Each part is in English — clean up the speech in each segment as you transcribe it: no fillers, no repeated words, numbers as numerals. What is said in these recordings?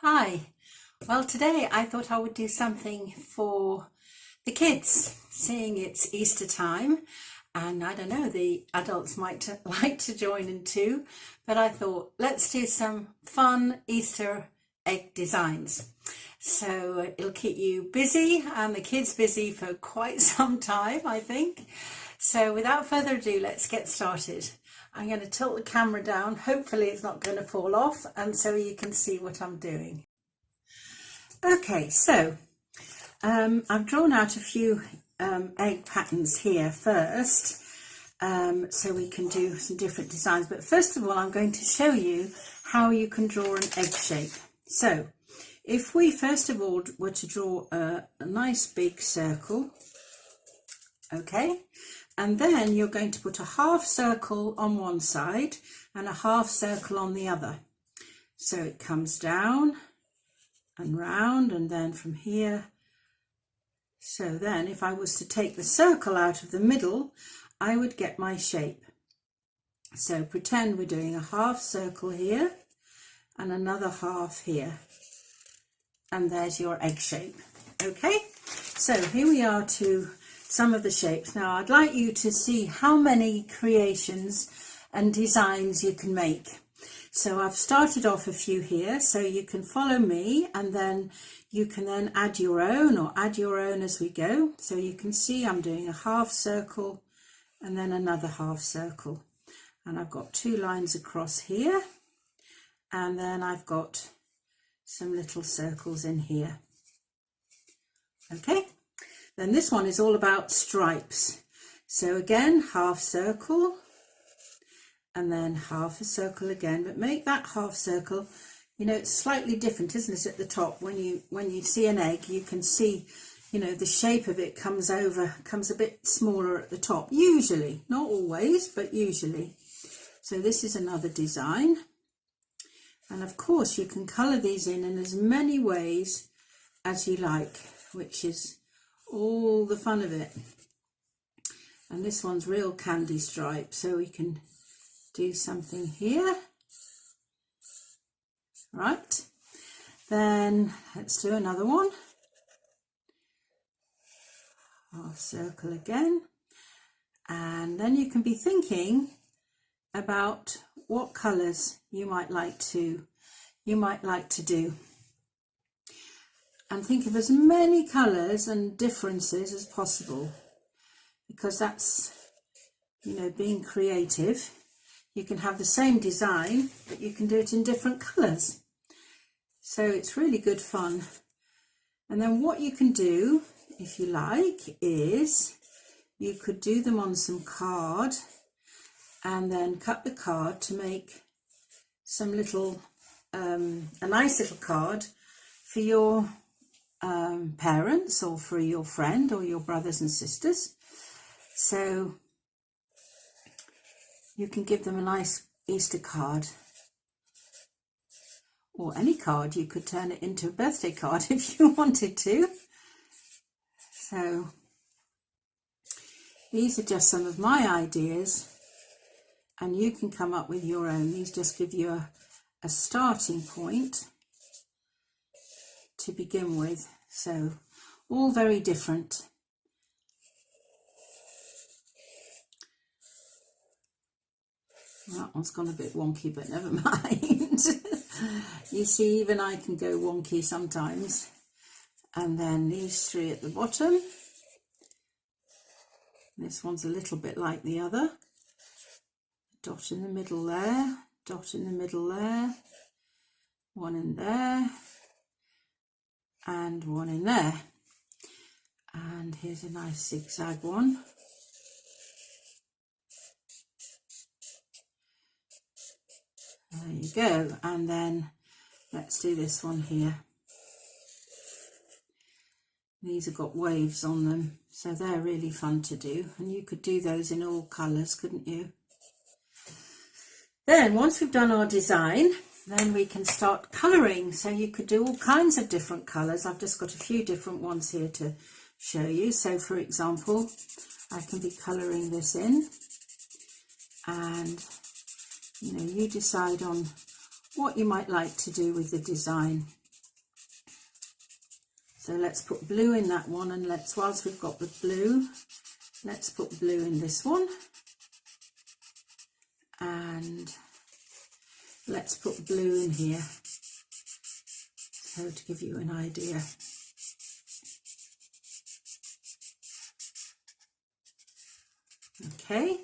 Hi. Well, today I thought I would do something for the kids, seeing it's Easter time, and I don't know, the adults might like to join in too, but I thought let's do some fun Easter egg designs. So it'll keep you busy and the kids busy for quite some time, I think. So without further ado, let's get started. I'm going to tilt the camera down. Hopefully it's not going to fall off, and so you can see what I'm doing. Okay, so I've drawn out a few egg patterns here first, so we can do some different designs. But first of all, I'm going to show you how you can draw an egg shape. So if we first of all were to draw a nice big circle, okay, and then you're going to put a half circle on one side and a half circle on the other. So it comes down and round, and then from here. So then if I was to take the circle out of the middle, I would get my shape. So pretend we're doing a half circle here and another half here, and there's your egg shape. Okay, so here we are to some of the shapes. Now I'd like you to see how many creations and designs you can make. So I've started off a few here, so you can follow me, and then you can then add your own as we go. So you can see I'm doing a half circle and then another half circle, and I've got two lines across here, and then I've got some little circles in here. Okay, then this one is all about stripes. So again, half circle and then half a circle again, but make that half circle, you know, it's slightly different, isn't it, at the top. When you see an egg, you can see, you know, the shape of it comes a bit smaller at the top, usually, not always, but usually. So this is another design, and of course you can colour these in as many ways as you like, which is all the fun of it. And this one's real candy stripe, so we can do something here. Right, then let's do another one. Half circle again, and then you can be thinking about what colours you might like to do, and think of as many colours and differences as possible, because that's, you know, being creative. You can have the same design, but you can do it in different colours. So it's really good fun. And then what you can do, if you like, is you could do them on some card and then cut the card to make some little, a nice little card for your parents, or for your friend or your brothers and sisters. So you can give them a nice Easter card, or any card. You could turn it into a birthday card if you wanted to. So these are just some of my ideas, and you can come up with your own. These just give you a starting point to begin with. So all very different. That one's gone a bit wonky, but never mind. You see, even I can go wonky sometimes. And then these three at the bottom. This one's a little bit like the other. Dot in the middle there, dot in the middle there, one in there, and one in there. And here's a nice zigzag one. There you go. And then let's do this one here. These have got waves on them, so they're really fun to do, and you could do those in all colours, couldn't you? Then once we've done our design, then we can start colouring. So you could do all kinds of different colours. I've just got a few different ones here to show you. So for example, I can be colouring this in, and you know, you decide on what you might like to do with the design. So let's put blue in that one, and whilst we've got the blue, let's put blue in this one, and let's put blue in here, so to give you an idea. Okay,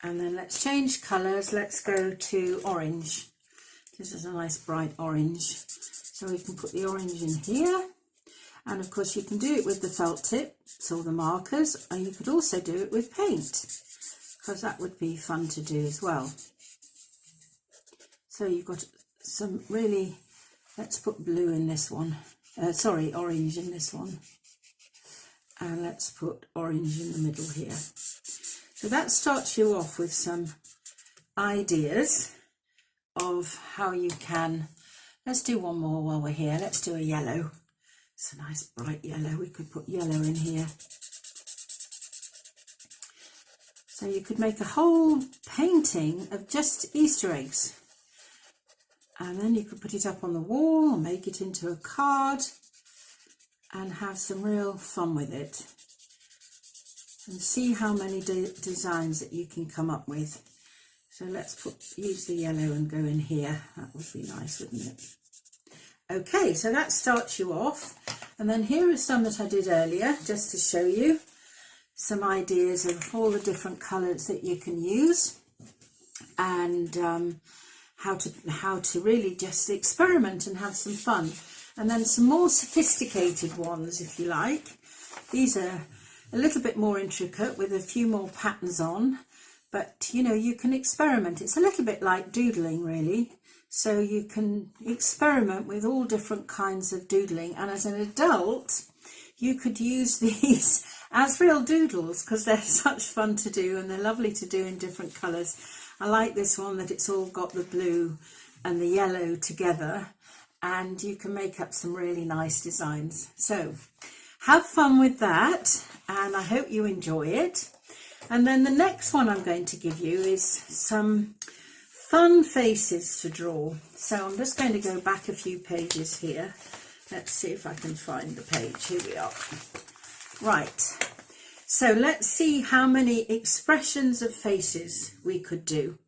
and then let's change colours. Let's go to orange. This is a nice bright orange, so we can put the orange in here. And of course you can do it with the felt tips or the markers, or you could also do it with paint, because that would be fun to do as well. So you've got some really, let's put blue in this one, orange in this one, and let's put orange in the middle here. So that starts you off with some ideas of how you can, let's do one more while we're here, let's do a yellow. It's a nice bright yellow, we could put yellow in here. So you could make a whole painting of just Easter eggs. And then you could put it up on the wall, or make it into a card, and have some real fun with it. And see how many designs that you can come up with. So let's use the yellow and go in here. That would be nice, wouldn't it? Okay, so that starts you off. And then here are some that I did earlier, just to show you some ideas of all the different colours that you can use, and how to really just experiment and have some fun. And then some more sophisticated ones, if you like. These are a little bit more intricate with a few more patterns on, but you know, you can experiment. It's a little bit like doodling, really. So you can experiment with all different kinds of doodling, and as an adult you could use these as real doodles, because they're such fun to do and they're lovely to do in different colours. I like this one that it's all got the blue and the yellow together, and you can make up some really nice designs. So have fun with that, and I hope you enjoy it. And then the next one I'm going to give you is some fun faces to draw. So I'm just going to go back a few pages here. Let's see if I can find the page. Here we are. Right. So let's see how many expressions of faces we could do.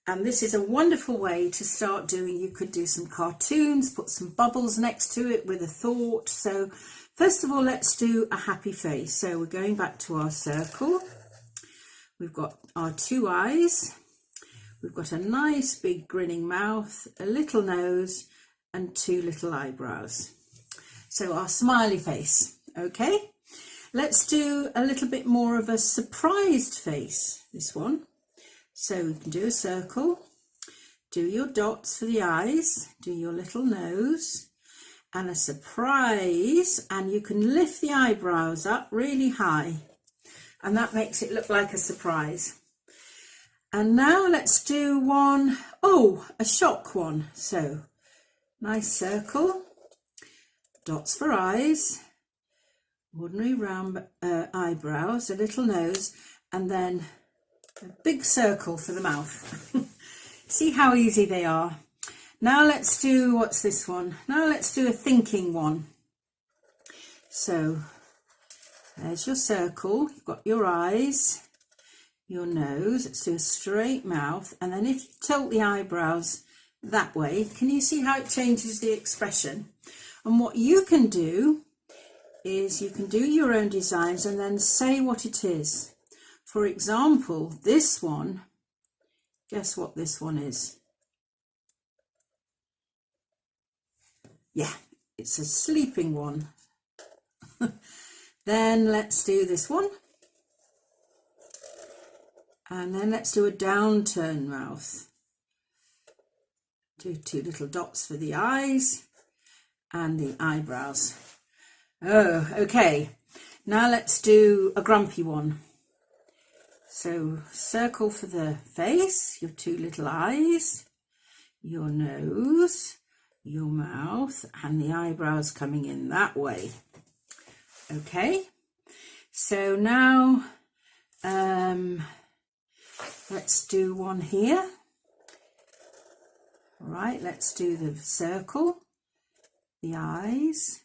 And this is a wonderful way to start doing. You could do some cartoons, put some bubbles next to it with a thought. So first of all, let's do a happy face. So we're going back to our circle. We've got our two eyes. We've got a nice big grinning mouth, a little nose, and two little eyebrows. So our smiley face. Okay. Let's do a little bit more of a surprised face, this one. So we can do a circle, do your dots for the eyes, do your little nose, and a surprise, and you can lift the eyebrows up really high, and that makes it look like a surprise. And now let's do one, a shock one. So nice circle, dots for eyes, ordinary round eyebrows, a little nose, and then a big circle for the mouth. See how easy they are. Now let's do, what's this one? Now let's do a thinking one. So there's your circle, you've got your eyes, your nose, let's do a straight mouth, and then if you tilt the eyebrows that way, can you see how it changes the expression? And what you can do is you can do your own designs and then say what it is. For example, this one, guess what this one is? Yeah, it's a sleeping one. Then let's do this one. And then let's do a downturned mouth. Do two little dots for the eyes and the eyebrows. Oh, okay. Now let's do a grumpy one. So circle for the face, your two little eyes, your nose, your mouth, and the eyebrows coming in that way. Okay, so now let's do one here. All right, let's do the circle, the eyes,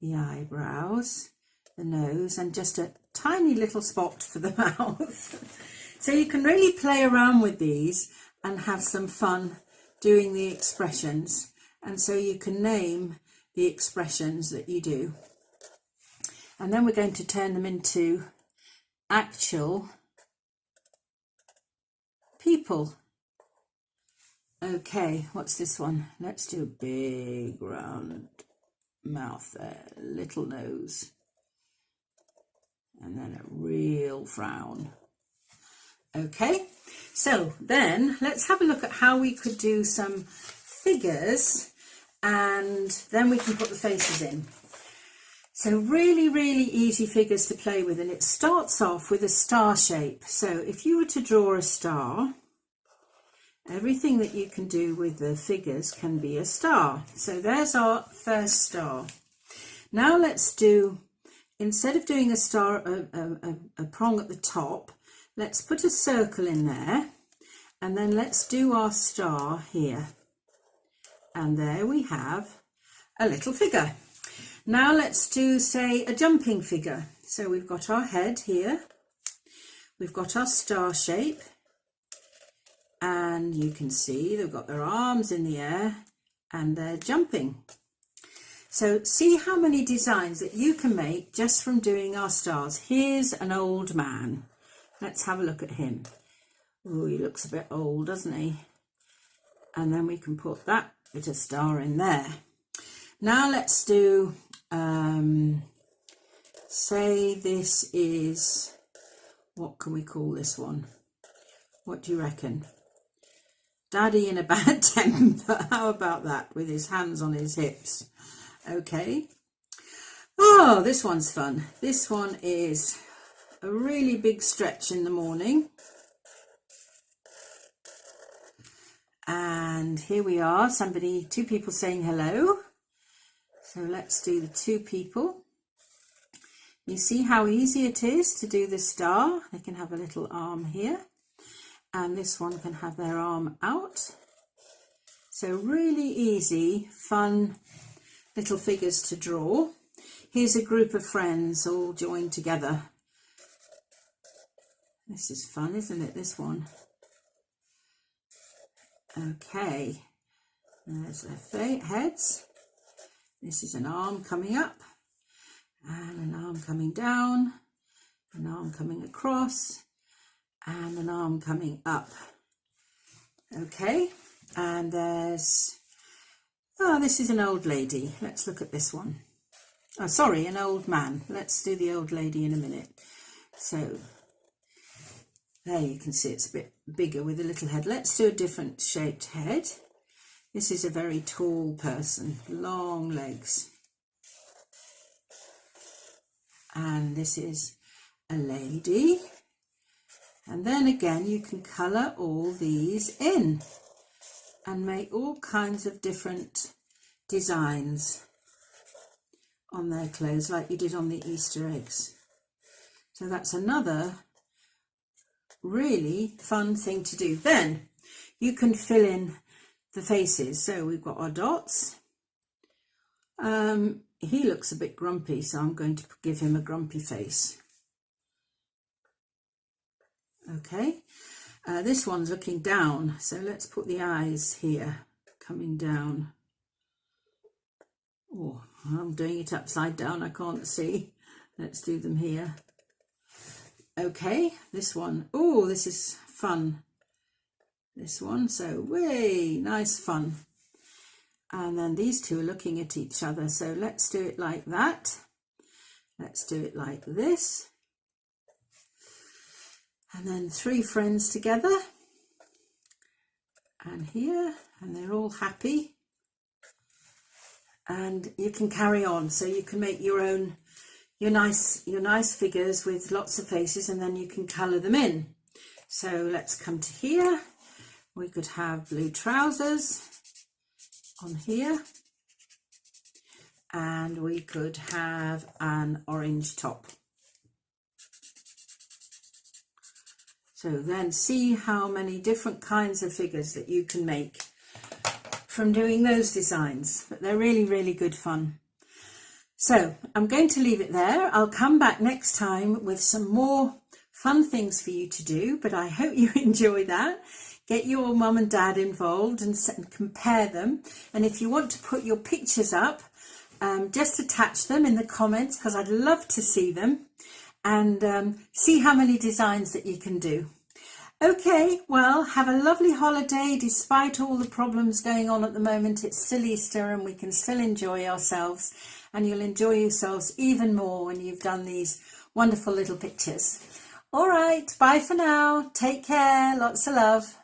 the eyebrows, the nose, and just a tiny little spot for the mouth. So you can really play around with these and have some fun doing the expressions, and so you can name the expressions that you do. And then we're going to turn them into actual people. Okay, what's this one? Let's do a big round mouth there, little nose, and then a real frown. Okay, so then let's have a look at how we could do some figures, and then we can put the faces in. So really, really easy figures to play with, and it starts off with a star shape. So if you were to draw a star, everything that you can do with the figures can be a star. So there's our first star. Now let's do, instead of doing a star, a prong at the top, let's put a circle in there, and then let's do our star here. And there we have a little figure. Now let's do, say, a jumping figure. So we've got our head here, we've got our star shape, and you can see they've got their arms in the air and they're jumping. So see how many designs that you can make just from doing our stars. Here's an old man. Let's have a look at him. Oh, he looks a bit old, doesn't he? And then we can put that bit of star in there. Now let's do, say this is, what can we call this one? What do you reckon? Daddy in a bad temper. How about that, with his hands on his hips? Okay. Oh, this one's fun. This one is a really big stretch in the morning. And here we are, two people saying hello. So let's do the two people. You see how easy it is to do the star. They can have a little arm here, and this one can have their arm out. So really easy, fun little figures to draw. Here's a group of friends all joined together. This is fun, isn't it, this one? Okay, there's their heads. This is an arm coming up, and an arm coming down, an arm coming across, and an arm coming up. Okay, and there's, oh, this is an old lady. Let's look at this one. Oh, sorry, an old man. Let's do the old lady in a minute. So there you can see it's a bit bigger with a little head. Let's do a different shaped head. This is a very tall person, long legs. And this is a lady. And then again, you can colour all these in and make all kinds of different designs on their clothes, like you did on the Easter eggs. So that's another really fun thing to do. Then you can fill in the faces. So we've got our dots. He looks a bit grumpy, so I'm going to give him a grumpy face. Okay, this one's looking down, so let's put the eyes here, coming down. Oh, I'm doing it upside down, I can't see. Let's do them here. Okay, this one, oh, this is fun. This one, so way, nice fun. And then these two are looking at each other, so let's do it like that. Let's do it like this. And then three friends together. And here, and they're all happy. And you can carry on, so you can make your own, your nice figures with lots of faces, and then you can colour them in. So let's come to here. We could have blue trousers on here, and we could have an orange top. So then see how many different kinds of figures that you can make from doing those designs, but they're really, really good fun. So I'm going to leave it there. I'll come back next time with some more fun things for you to do, but I hope you enjoy that. Get your mum and dad involved and compare them. And if you want to put your pictures up, just attach them in the comments, because I'd love to see them, and see how many designs that you can do. Okay, well, have a lovely holiday. Despite all the problems going on at the moment, it's still Easter and we can still enjoy ourselves, and you'll enjoy yourselves even more when you've done these wonderful little pictures. All right, bye for now. Take care. Lots of love.